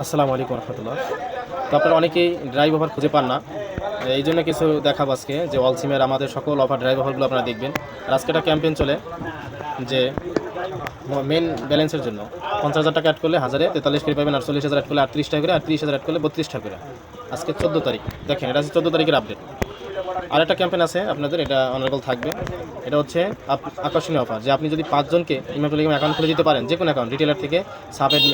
আসসালামু আলাইকুম রহমতুল্লাহ। তো আপনারা অনেকেই ড্রাইভ অফার খুঁজে পান না, এই জন্য কিছু দেখাবো আজকে যে অল সিমের আমাদের সকল অফার ড্রাইভ অফারগুলো আপনারা দেখবেন। আর আজকে একটা ক্যাম্পেইন চলে যে মেন ব্যালেন্সের জন্য 50,000 টাকা অ্যাড করলে 1043 করে পাবেন, আর 40,000 অ্যাড করলে 38 টাকা করে, আর 30,000 অ্যাড করলে 32 টাকা করে। আজকে 14 তারিখ, দেখেন এটা হচ্ছে 14 তারিখের আপডেট। আর একটা ক্যাম্পেইন আছে আপনাদের, এটা অনারেবল থাকবে। এটা হচ্ছে আকর্ষণীয় অফার যে আপনি যদি 5 জনকে ইমাম টেলিগ্রাম অ্যাকাউন্ট খুলে দিতে পারেন, যে কোনো অ্যাকাউন্ট রিটেলার থেকে সাবের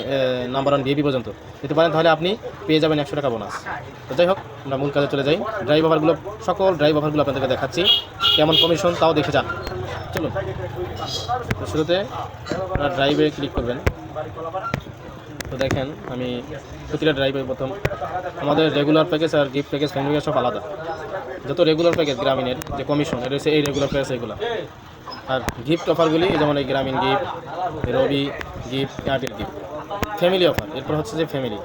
নাম্বার 1 ভিআইপি পর্যন্ত দিতে পারেন, তাহলে আপনি পেয়ে যাবেন 100 টাকা বোনাস। তো যাই হোক, আমরা মূল কাজে চলে যাই। ড্রাইভ অফারগুলো, সকল ড্রাইভ অফারগুলো আপনাদেরকে দেখাচ্ছি, কেমন কমিশন তাও দেখে যান। চলুন, তো শুরুতে আপনারা ড্রাইভে ক্লিক করবেন। তো দেখেন আমি প্রতিটা ড্রাইভে প্রথম আমাদের রেগুলার প্যাকেজ আর গিফট প্যাকেজ ফ্যামিলি প্যাকেজ সব আলাদা। যত রেগুলার প্যাকেজ গ্রামীণের যে কমিশন, এটা হচ্ছে এই রেগুলার প্যাকেজ এগুলো। আর গিফট অফারগুলি যেমন এই Grameen gift, Robi gift, Airtel gift. Family offer এরপর হচ্ছে যে ফ্যামিলি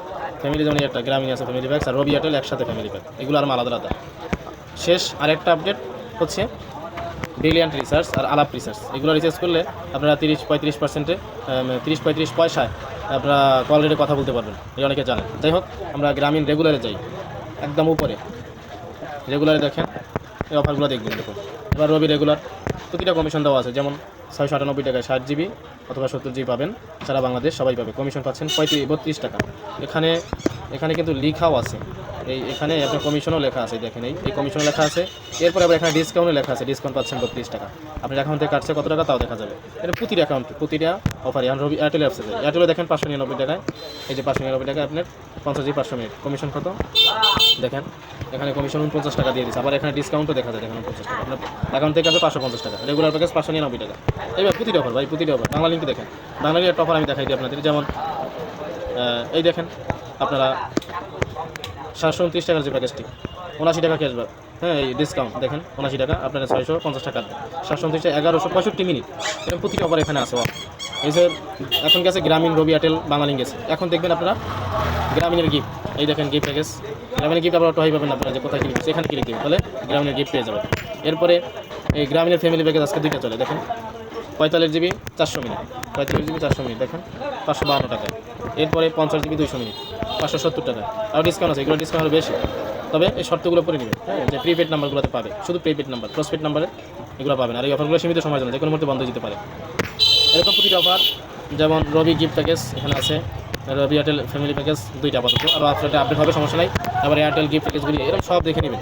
যেমন একটা গ্রামীণ আছে ফ্যামিলি প্যাক, আর রবি এয়ারটেল একসাথে ফ্যামিলি প্যাক, এগুলো আর আলাদা আলাদা। শেষ আরেকটা আপডেট হচ্ছে ব্রিলিয়ান্ট রিসার্চ আর আলাপ রিসার্চ। এগুলো রিসার্চ করলে আপনারা 30-35%, 30-35 পয়সায় আপনারা কল রেটে কথা বলতে পারবেন, এই অনেকে জানেন। যাই হোক, আমরা গ্রামীণ রেগুলারে যাই, একদম উপরে রেগুলারে দেখেন এই অফারগুলো দেখবেন। দেখুন এবার রবি রেগুলার প্রতিটা কমিশন দেওয়া আছে, যেমন 698 টাকায় 60 জিবি অথবা 70 জিবি পাবেন, সারা বাংলাদেশ সবাই পাবে। কমিশন পাচ্ছেন 32 টাকা। এখানে কিন্তু লেখাও আছে, এখানে আপনার কমিশনও লেখা আছে, দেখেন এই কমিশনও লেখা আছে। এরপরে আবার এখানে ডিসকাউন্টও লেখা আছে, ডিসকাউন্ট পাচ্ছেন 32 টাকা। আপনার অ্যাকাউন্ট থেকে কাটছে কত টাকা তাও দেখা যাবে। এটা প্রতিটা অ্যাকাউন্টে প্রতিটা অফারে। এখন রবি এয়ারটেল অ্যাপসে যায়, এয়ারটেলে দেখেন 599 টাকায়, এই যে 599 টাকা আপনার 50 জিবি 500 মিনিট। কমিশন কত দেখেন, এখানে কমিশন 49 টাকা দিয়ে দিচ্ছে। আবার এখানে ডিসকাউন্টও দেখা যায়, দেখেন 49 টাকা। আপনার অ্যাকাউন্ট থেকে আছে 550 টাকা, রেগুলার প্যাকেজ 599 টাকা। এবার প্রতিটা অফার ভাই, প্রতিটা অফার। বাংলা লিঙ্কে দেখেন, বাংলার একটা অফার আমি দেখাই দিই আপনাদের। যেমন এই দেখেন আপনারা 729 টাকার যে প্যাকেজটি, 79 টাকা ক্যাশব্যাক। হ্যাঁ, এই ডিসকাউন্ট দেখেন 79 টাকা, আপনারা 650 টাকা। 729 টাকা 1165 মিনিট। এরকম প্রতিটা অফার এখানে আছে। এই যে এখন গেছে গ্রামীণ, রবি এয়ারটেল, বাংলালিঙ্ক গেছে। এখন দেখবেন আপনারা গ্রামীণের গিফট, এই দেখেন গিফট প্যাকেজ। গ্রামীণের গিফট আপনারা অটোই পাবেন, আপনারা যে কোথায় ক্লিক এখানে ক্লিক দেবেন, তাহলে গ্রামীণের গিফট পেয়ে যাবেন। এরপরে এই গ্রামীণের ফ্যামিলি প্যাকেজ আজকে দুইটা চলে, দেখেন 45 জিবি 400 মিনিট, 45 জিবি 400 মিনিট দেখেন 552 টাকায়। এরপরে 50 জিবি 200 মিনিট 570 টাকা। আর ডিসকাউন্ট আছে, এগুলো ডিসকাউন্ট আরও বেশি, তবে এই শর্তগুলো পরে নেবেন। হ্যাঁ, যে প্রিপেড নাম্বারগুলোতে পাবে, শুধু প্রিপেড নাম্বার, পোস্টপেড নাম্বারে এগুলো পাবেন। আর এই অফারগুলো সীমিত সময়ের জন্য, যে কোনো মুহূর্তে বন্ধ হয়ে যেতে পারে। এরকম প্রতিটা অফার, যেমন রবি গিফট প্যাকেজ এখানে আছে, রবি এয়ারটেল ফ্যামিলি প্যাকেজ দুইটা আপাতত, আর আপনার আপডেট হবে, সমস্যা নাই। আবার এয়ারটেল গিফট প্যাকেজগুলি এরকম সব দেখে নেবেন।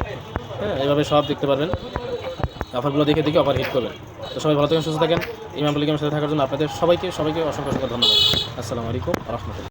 হ্যাঁ, এইভাবে সব দেখতে পারবেন, অফারগুলো দেখে অফার হিট করবেন। তো সবাই ভালো থাকেন, সুস্থ থাকেন। ইমাম টেলিগ্রামের সাথে থাকার জন্য আপনাদের সবাইকে অসংখ্য ধন্যবাদ। আসসালামু আলাইকুম রহমতুল্লাহ।